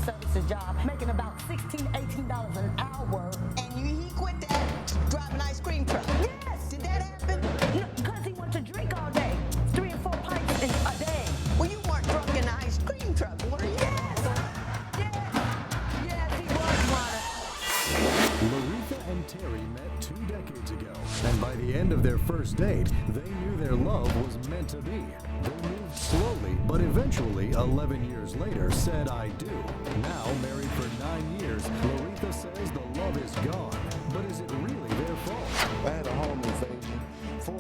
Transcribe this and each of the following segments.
services job, making about $16, $18 an hour. And he quit that to drive an ice cream truck? Yes! Did that happen? No, because he wanted to drink all day. 3 and 4 pints a day. Well, you weren't drunk in the ice cream truck, were you? Yes! Yes, he was, Your Honor. Laretha and Terry met 2 decades ago, and by the end of their first date, they knew their love was meant to be. They moved slowly, but eventually, 11 years later, said I do. Now, married for 9 years, Laretha says the love is gone. But is it really their fault? I had a home invasion. 4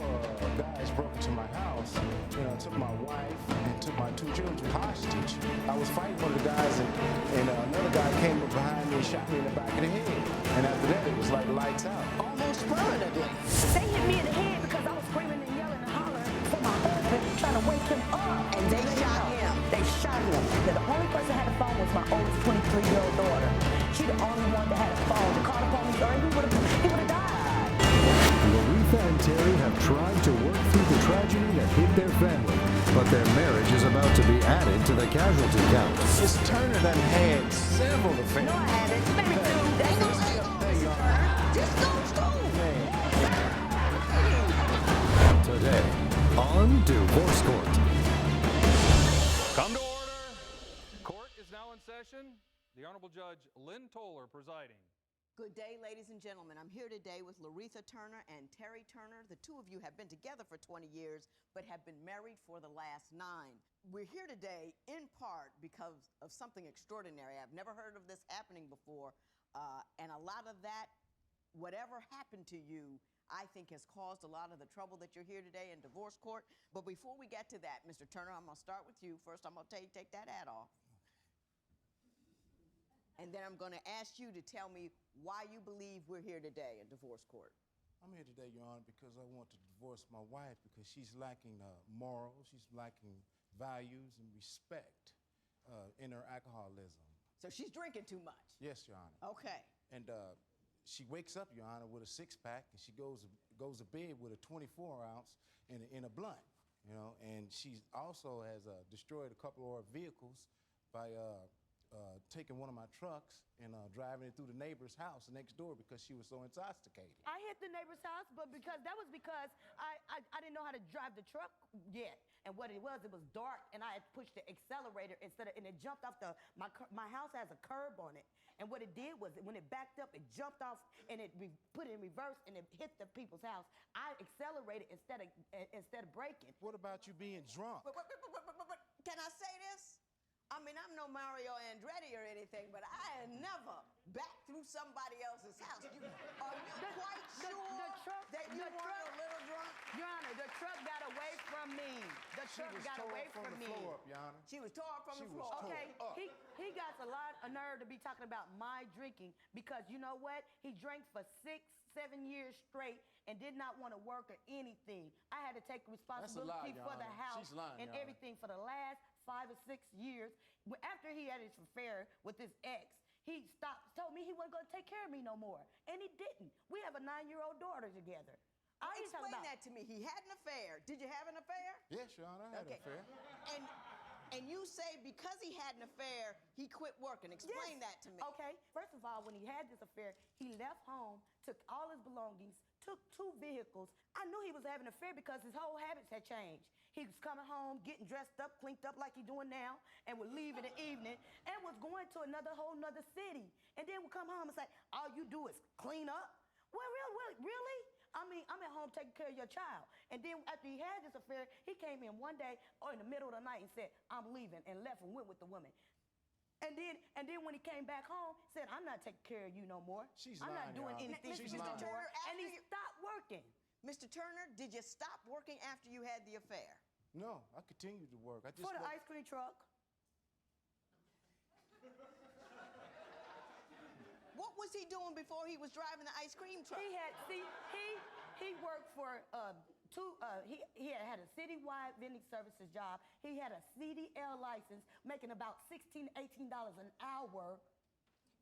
guys broke into my house, took my wife and took my 2 children hostage. I was fighting one of the guys, and another guy came up behind me and shot me in the back of the head. And after that, it was like lights out. Almost permanently. They hit me in the head because I was screaming and yelling and hollering for my husband, trying to wake him up. And they shot him. They shot him. The only person that had a phone was my oldest 23-year-old daughter. She the only one that had a phone. To call the police, or he would have died. Laretha and Terry have tried to work through the tragedy that hit their family, but their marriage is about to be added to the casualty count. Miss Turner done had several affairs. No, I haven't. Maybe 2. That's it. Just go to school. Today, on Divorce Court. Come to order. Court is now in session. The Honorable Judge Lynn Toller presiding. Good day, ladies and gentlemen. I'm here today with Laretha Turner and Terry Turner. The 2 of you have been together for 20 years, but have been married for the last 9. We're here today in part because of something extraordinary. I've never heard of this happening before, and a lot of that, whatever happened to you, I think has caused a lot of the trouble that you're here today in divorce court. But before we get to that, Mr. Turner, I'm going to start with you. First, I'm going to tell you, take that hat off. And then I'm going to ask you to tell me why you believe we're here today in divorce court. I'm here today, Your Honor, because I want to divorce my wife because she's lacking morals, she's lacking values and respect in her alcoholism. So she's drinking too much? Yes, Your Honor. Okay. And she wakes up, Your Honor, with a 6-pack, and she goes to bed with a 24-ounce in a blunt, and she also has destroyed a couple of our vehicles by taking one of my trucks and driving it through the neighbor's house next door because she was so intoxicated. I hit the neighbor's house, but because I didn't know how to drive the truck yet. And what it was dark, and I had pushed the accelerator and it jumped off my house has a curb on it. And what it did was when it backed up, it jumped off and it put it in reverse and it hit the people's house. I accelerated instead of braking. What about you being drunk? But, can I say this? I mean, I'm no Mario Andretti or anything, but I had never backed through somebody else's house. Are you quite sure that you weren't a little drunk? Your Honor, the truck got away from me. The truck got away from me. She was tore from the floor. Okay, he got a lot of nerve to be talking about my drinking because you know what? He drank for 6, 7 years straight and did not want to work or anything. I had to take responsibility for the house and everything for the last 5 or 6 years. After he had his affair with his ex, he told me he wasn't going to take care of me no more. And he didn't. We have a 9-year-old daughter together. Explain that to me. He had an affair. Did you have an affair? Yes, Your Honor, I had an affair. And you say because he had an affair, he quit working. Explain that to me. Okay. First of all, when he had this affair, he left home, took all his belongings, took 2 vehicles. I knew he was having an affair because his whole habits had changed. He was coming home, getting dressed up, cleaned up like he's doing now, and would leave in the evening, and was going to whole nother city. And then would come home and say, all you do is clean up? Well, really? I mean, I'm at home taking care of your child. And then after he had this affair, he came in one day or in the middle of the night and said, I'm leaving, and left and went with the woman. And then when he came back home, said, I'm not taking care of you no more. I'm not doing anything for you no more. And he stopped working. Mr. Turner, did you stop working after you had the affair? No, I continued to work. For the ice cream truck. What was he doing before he was driving the ice cream truck? He worked for he had a citywide vending services job. He had a CDL license, making about $16, $18 an hour.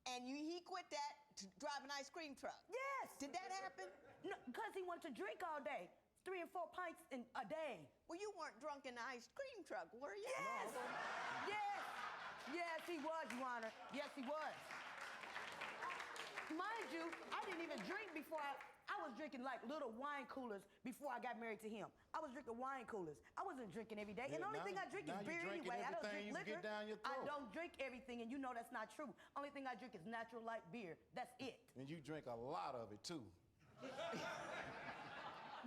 And he quit that to drive an ice cream truck? Yes. Did that happen? No, because he wanted to drink all day. 3 and 4 pints a day. Well, you weren't drunk in the ice cream truck, were you? Yes. No. Yes, he was, Your Honor. Yes, he was. Mind you, I didn't even drink before I was drinking like little wine coolers before I got married to him. I was drinking wine coolers. I wasn't drinking every day. Yeah, and the only now thing I drink is now you're beer drinking anyway. I don't everything drink you can liquor. get down your I throat. don't drink everything, and you know that's not true. Only thing I drink is natural light beer. That's it. And you drink a lot of it too.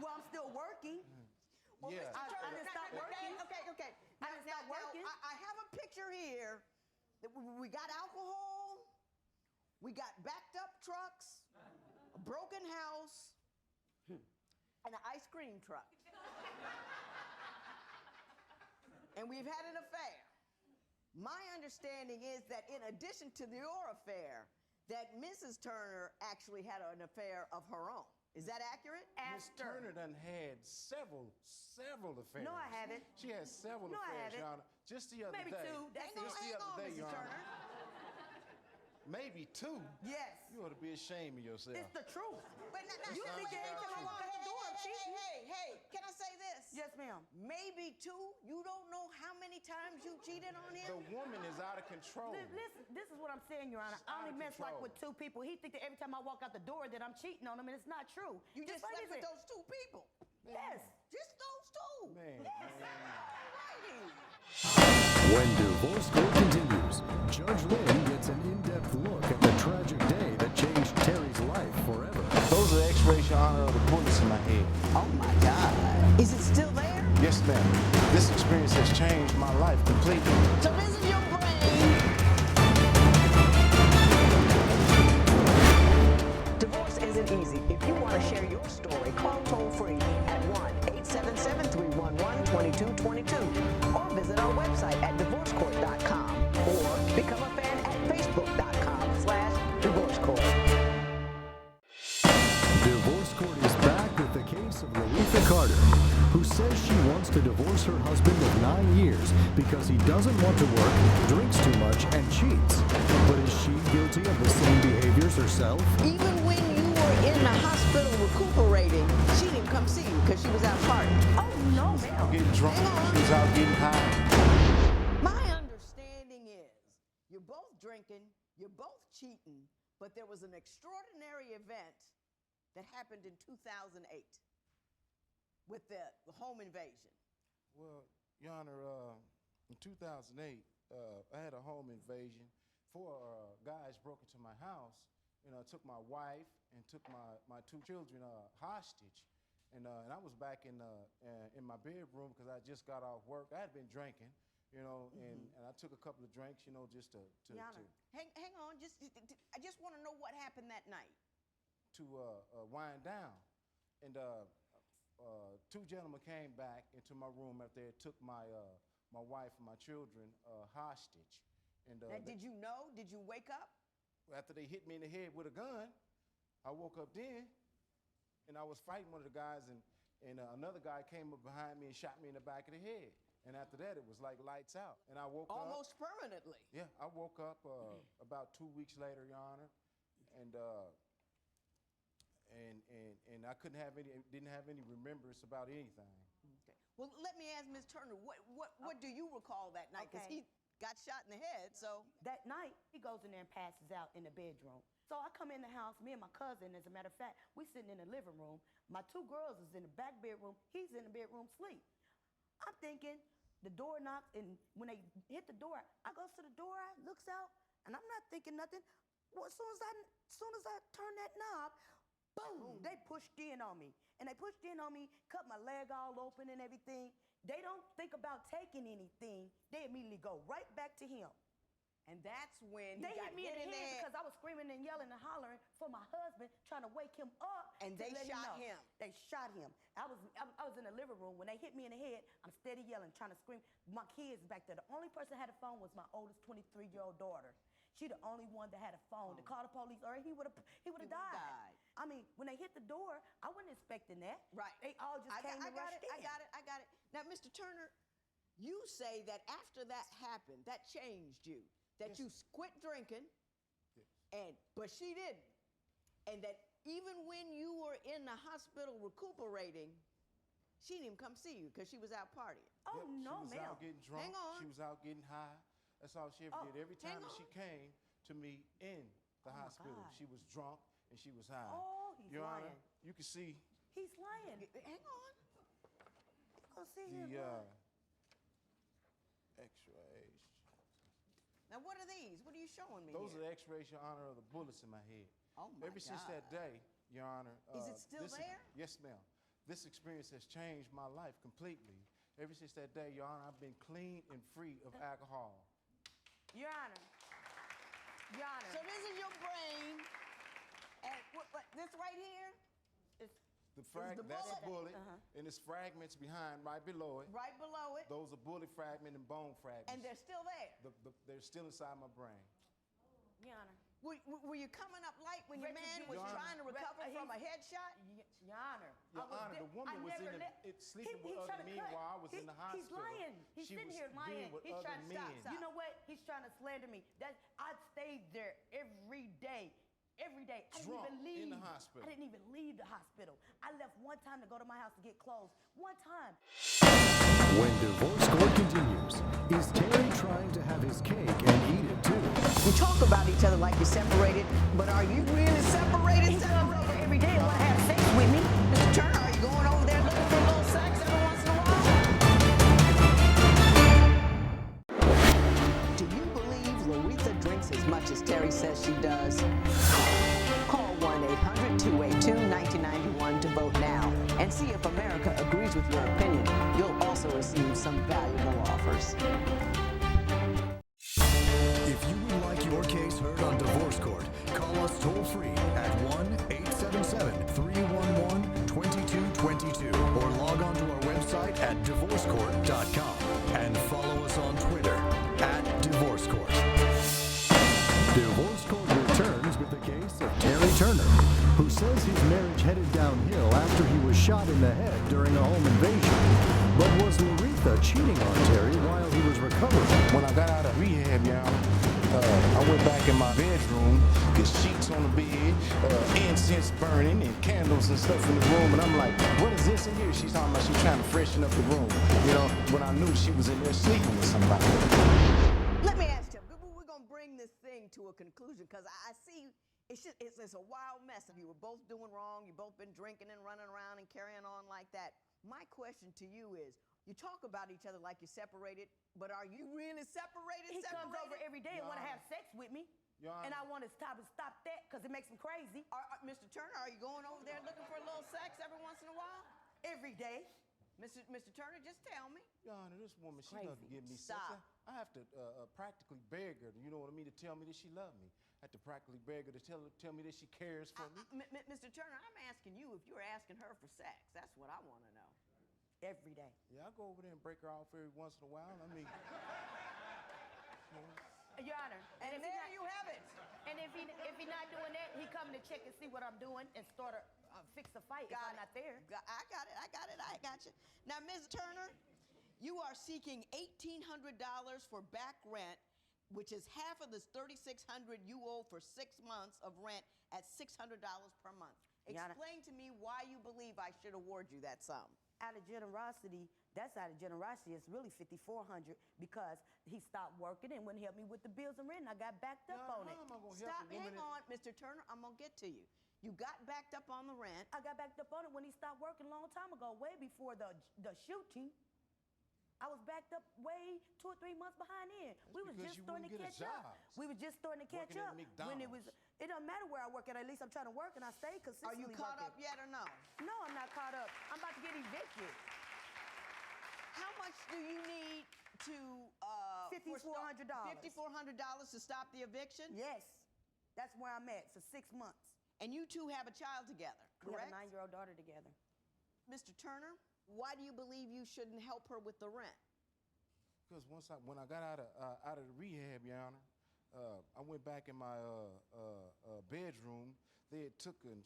Well, I'm still working. Well, Yeah. Mr. Turner, I didn't stop working. Okay. I didn't stop working. I have a picture here. That we got alcohol. We got backed up trucks, a broken house, and an ice cream truck. And we've had an affair. My understanding is that in addition to your affair, that Mrs. Turner actually had an affair of her own. Is that accurate? Miss Turner done had several affairs. No, I haven't. She had several No, I affairs, haven't. Your Honor. Just the other Maybe day. two. That's it. Just the other day, Mrs. Your Honor. Turner. Maybe two. Yes. You ought to be ashamed of yourself. It's the truth. But You think that every time I walk out the door, I'm cheating? Hey, can I say this? Yes, ma'am. Maybe two. You don't know how many times you cheated on him? The woman is out of control. Listen, this is what I'm saying, Your Honor. She's I out only of mess like control. with two people. He think that every time I walk out the door that I'm cheating on him, and it's not true. You just like slept he with said. those two people. Yes. Just those two. Man, Yes. Alrighty. When Divorce Court continues, Judge Lynn gets an in-depth look at the tragic day that changed Terry's life forever. those are x-rays, Your Honor, of the bullets in my head. Oh my God. Is it still there? Yes, ma'am. This experience has changed my life completely. So this is your brain. Divorce isn't easy. If you want to share your story, call toll-free at 1-877-311-2222 or visit our website at divorcecourt.com or become a fan at facebook.com/divorcecourt. Divorce Court is back with the case of Laretha Carter, who says she wants to divorce her husband of 9 years because he doesn't want to work, drinks too much, and cheats. But is she guilty of the same behaviors herself? Even when you were in the hospital recuperating, she didn't come see you because she was out partying. Oh, no, ma'am. Getting drunk. She was out getting high. My understanding is you're both drinking, you're both cheating, but there was an extraordinary event that happened in 2008 with the home invasion. Well, Your Honor, in 2008, I had a home invasion. 4 guys broke into my house, took my wife and took my 2 children hostage. And I was back in my bedroom because I just got off work. I had been drinking, and I took a couple of drinks, just to Hang on, I just want to know what happened that night. wind down. And 2 gentlemen came back into my room after they took my wife and my children hostage. And Now, did you know? Did you wake up? after they hit me in the head with a gun, I woke up then, and I was fighting one of the guys, and another guy came up behind me and shot me in the back of the head. And after that, it was like lights out. And I woke up. Almost permanently. Yeah, I woke up about 2 weeks later, Your Honor, and I didn't have any remembrance about anything. Okay. Well, let me ask Ms. Turner, what do you recall that night? Because Okay. he got shot in the head, so. That night, he goes in there and passes out in the bedroom. So I come in the house, me and my cousin, as a matter of fact, we sitting in the living room. My 2 girls is in the back bedroom. He's in the bedroom asleep. I'm thinking, the door knocks, and when they hit the door, I goes to the door, I looks out, and I'm not thinking nothing. Well, as soon as I turn that knob, boom, they pushed in on me. And they pushed in on me, cut my leg all open and everything. They don't think about taking anything. They immediately go right back to him. And that's when They he got hit me in the head because I was screaming and yelling and hollering for my husband, trying to wake him up. And to they let shot know. him. They shot him. I was in the living room. When they hit me in the head, I'm steady yelling, trying to scream. My kids back there. The only person that had a phone was my oldest 23-year-old daughter. She the only one that had a phone to call the police, or he would have died. I mean, when they hit the door, I wasn't expecting that. Right. They all just came and rushed in. I got it. Now, Mr. Turner, you say that after that happened, that changed you. That you quit drinking, but she didn't. And that even when you were in the hospital recuperating, she didn't even come see you because she was out partying. Oh, Yep, no, she was ma'am. out getting drunk. Hang on. She was out getting high. That's all she ever did. Every time hang she on. came, to me in the Oh, my hospital. God. She was drunk and she was high. Oh, he's Your Honor, lying. you can see He's lying. Hang on. Go see the him. x-rays. Now, what are these? What are you showing me Those here? are the x-rays, Your Honor, of the bullets in my head. Oh, my Ever since that God. day, Your Honor. Is it still there? Yes, ma'am. This experience has changed my life completely. Ever since that day, Your Honor, I've been clean and free of alcohol. Your Honor. Your Honor. So this is your brain, and what this right here, It's the That's a bullet? bullet, and it's fragments behind right below it. right below it, Those are bullet fragment and bone fragments. and they're still there. They're still inside my brain. Your Honor. Were you coming up light when your man was Your Honor. trying to recover from a headshot? Your Honor. Your Honor, the woman was sleeping with other men while I was in the hospital. He's lying. He's She sitting was here lying. being with He's other trying to men. stop. You know what? He's trying to slander me. I stayed there every day. Every day. I didn't Drunk even leave. in the hospital. I didn't even leave the hospital. I left one time to go to my house to get clothes. One time. When Divorce Court continues, is Terry trying to have his cake and eat it too? You talk about each other like you're separated, but are you really separated? He comes over every day and want to have sex with me. Mr. Turner, are you going over there looking for a little sex every once in a while? Do you believe Laretha drinks as much as Terry says she does? Call 1-800-282-1991 to vote now and see if America agrees with your opinion. You'll also receive some valuable offers. If you would like your case heard on Divorce Court, call us toll free at 1-877-311-2222 or log on to our website at divorcecourt.com and follow us on Twitter at Divorce Court. Divorce Court returns with the case of Terry Turner, who says his marriage headed downhill after he was shot in the head during a home invasion. But was Laretha cheating on Terry while he was recovering? When I got out of rehab, y'all, I went back in my bedroom, get sheets on the bed, incense burning and candles and stuff in the room, and I'm like, what is this in here? She's talking about she's trying to freshen up the room. You know, when I knew she was in there sleeping with somebody. Let me ask you, we're going to bring this thing to a conclusion because I see it's a wild mess. You were both doing wrong. You've both been drinking and running around and carrying on like that. My question to you is, you talk about each other like you're separated, but are you really separated? He comes over every day and want to have sex with me. Your And I Honor. want to stop that because it makes him crazy. Mr. Turner, are you going over there looking for a little sex every once in a while? Every day. Mr. Turner, just tell me. Your Honor, this woman, she Crazy. doesn't give me Stop. sex. I have to practically beg her, you know what I mean, to tell me that she loves me. I have to practically beg her to tell me that she cares for me. Mr. Turner, I'm asking you if you're asking her for sex. That's what I want to know. Every day. Yeah, I go over there and break her off every once in a while. I mean, Your Honor. And if he there not- you have it. And if he not doing that, he come to check and see what I'm doing and start to fix a fight if I'm not there. I got you. Now, Ms. Turner, you are seeking $1,800 for back rent, which is half of this $3,600 you owe for 6 months of rent at $600 per month. Your Honor. Explain to me why you believe I should award you that sum. Out of generosity, that's out of generosity. It's really $5,400 because he stopped working and wouldn't help me with the bills and rent. And I got backed up on it. How am I gonna Stop, help a woman hang on, Mr. Turner, I'm going to get to you. You got backed up on the rent. I got backed up on it when he stopped working a long time ago, way before the shooting. I was backed up way 2 or 3 months behind in. We was because just you starting to wouldn't get a catch up. job. We was just starting to catch Working at up. When it was, McDonald's. it doesn't matter where I work at least I'm trying to work and I stay Are consistently you caught working. up yet or no? No, I'm not caught up. I'm about to get evicted. How much do you need to $5,400. $5,400 to stop the eviction? Yes, that's where I'm at for 6 months. And you two have a child together, We have correct? a 9-year-old daughter together. Mr. Turner, why do you believe you shouldn't help her with the rent? Because when I got out of the rehab, Your Honor, I went back in my bedroom. They had took and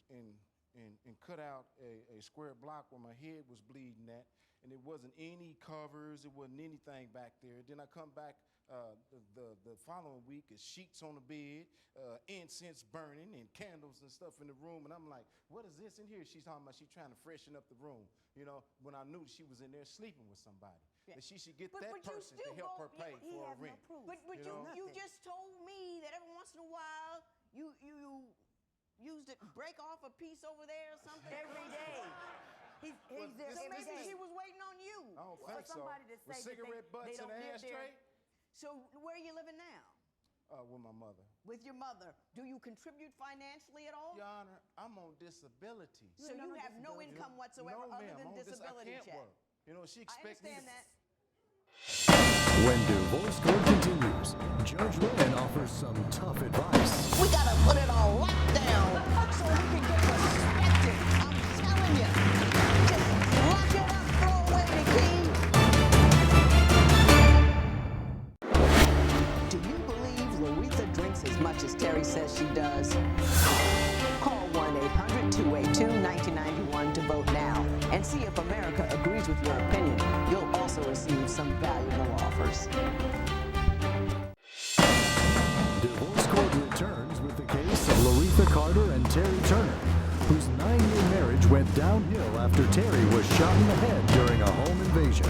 cut out a square block where my head was bleeding at, and it wasn't any covers, it wasn't anything back there. Then I come back the following week, it's sheets on the bed, incense burning, and candles and stuff in the room, and I'm like, what is this in here? She's talking about she's trying to freshen up the room, you know, when I knew she was in there sleeping with somebody. Yeah. That she should get But that you person to still help go- her pay He for has her rent. no proof. But You know? you Nothing. just told me that every once in in a while, you used it, break off a piece over there or something? Every day. He's there So every maybe day. he was waiting on you. I don't For think so. somebody to With say that cigarette they butts in don't the live there. ashtray? So where are you living now? With my mother. With your mother. Do you contribute financially at all? Your Honor, I'm on disability. So you have no income whatsoever No, other ma'am. than I disability can't check. work. You know, she I expects me understand to... that. When divorce court continues, Judge Lynn offers some tough advice. We gotta put it on lockdown so we can get respected. I'm telling you. Just lock it up, throw away the key. Do you believe Laretha drinks as much as Terry says she does? Call 1-800-282-1991 to vote now and see if America agrees with your opinion. You'll also receive some valuable offers. Divorce court returns with the case of Laretha Carter and Terry Turner, whose 9-year marriage went downhill after Terry was shot in the head during a home invasion.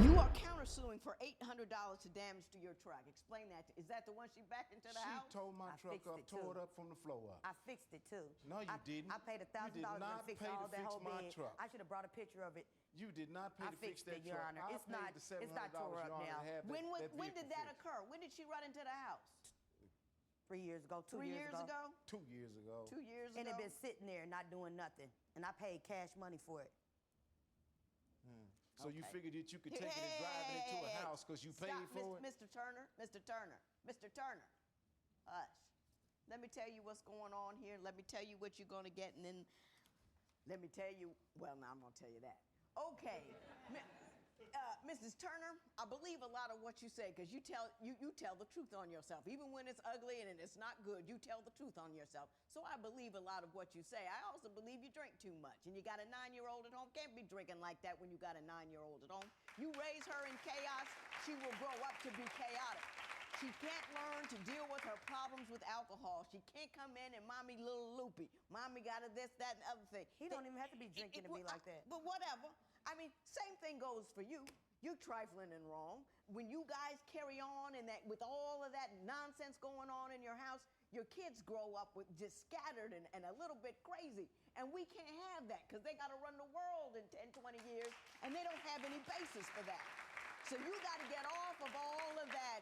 You are countersuing for $800 to damage to your truck. Explain that. Is that the one she backed into the She house? tore my I truck fixed up, it, tore too. it up from the floor up. I fixed it too. No, you didn't. I paid You $1,000 did to not fix pay all to that fix whole my bed. truck. I should have brought a picture of it. You did not pay I to fix fixed that it, Your truck. Honor. I It's paid not- the $700, it's not tore up Your Honor, now. to have When that did vehicle that fixed. occur? When did she run into the house? 3 years ago, 2 3 years ago. 2 years ago. 2 years And ago? it been sitting there not doing nothing. And I paid cash money for it. So you Okay. figured that you could take it and drive it into a Hey, house because you stop, paid for it? Mr. Turner, Mr. Turner, Mr. Turner. Hush. Let me tell you what's going on here. Let me tell you what you're going to get, and then let me tell you, well, now I'm going to tell you that. Okay. Mrs. Turner, I believe a lot of what you say because you tell the truth on yourself. Even when it's ugly and it's not good, you tell the truth on yourself. So I believe a lot of what you say. I also believe you drink too much. And you got a 9-year-old at home. Can't be drinking like that when you got a 9-year-old at home. You raise her in chaos, she will grow up to be chaotic. She can't learn to deal with her problems with alcohol. She can't come in and mommy little loopy. Mommy got a this, that, and other thing. He don't even have to be drinking to be like that. But whatever. I mean, same thing goes for you. You're trifling and wrong. When you guys carry on and that with all of that nonsense going on in your house, your kids grow up with just scattered and a little bit crazy. And we can't have that because they got to run the world in 10, 20 years, and they don't have any basis for that. So you got to get off of all of that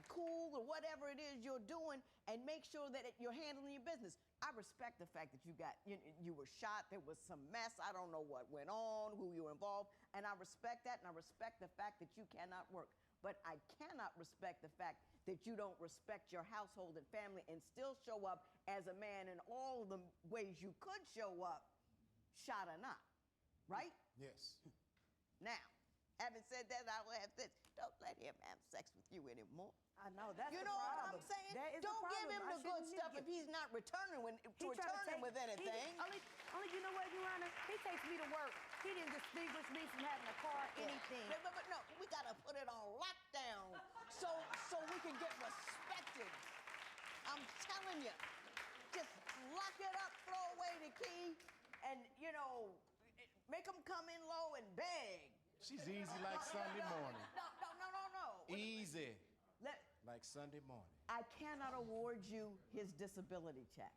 cool or whatever it is you're doing and make sure that you're handling your business. I respect the fact that you were shot. There was some mess. I don't know what went on, who you were involved, and I respect that, and I respect the fact that you cannot work. But I cannot respect the fact that you don't respect your household and family and still show up as a man in all the ways you could show up, shot or not. Right? Yes. Now, having said that, I will have this. Don't let him have sex with you anymore. I know, that's You the know problem. what I'm saying? That is Don't the give problem. him I the good shouldn't stuff give- if he's not returning He try to take- with anything. Only you know what, Your Honor? He takes me to work. He didn't distinguish me from having a car, anything. But no, we gotta put it on lockdown so we can get respected. I'm telling you, just lock it up, throw away the key, and make them come in low and beg. She's easy like Sunday morning. No. Easy Let, like Sunday morning. I cannot award you his disability check.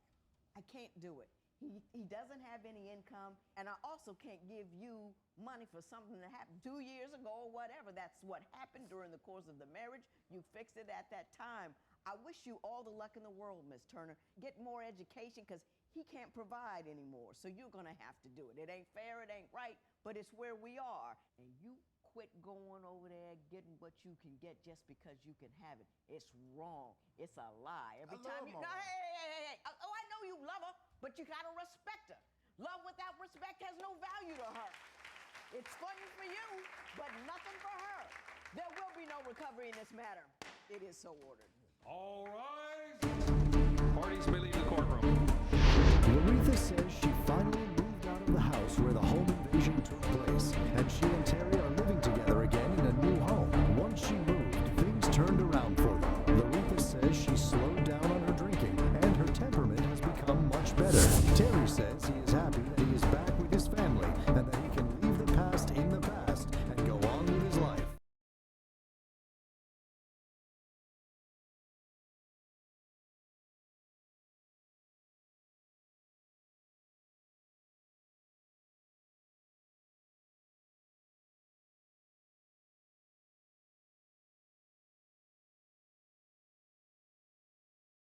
I can't do it. He doesn't have any income, and I also can't give you money for something that happened 2 years ago or whatever. That's what happened during the course of the marriage. You fixed it at that time. I wish you all the luck in the world, Miss Turner. Get more education because he can't provide anymore, so you're going to have to do it. It ain't fair, it ain't right, but it's where we are. And you quit going over there getting what you can get just because you can have it. It's wrong. It's a lie. Every time you... love my No, wife. hey. Oh, I know you love her, but you got to respect her. Love without respect has no value to her. It's funny for you, but nothing for her. There will be no recovery in this matter. It is so ordered. All rise. Parties may leave the courtroom. Laretha says she finally moved out of the house where the home invasion took place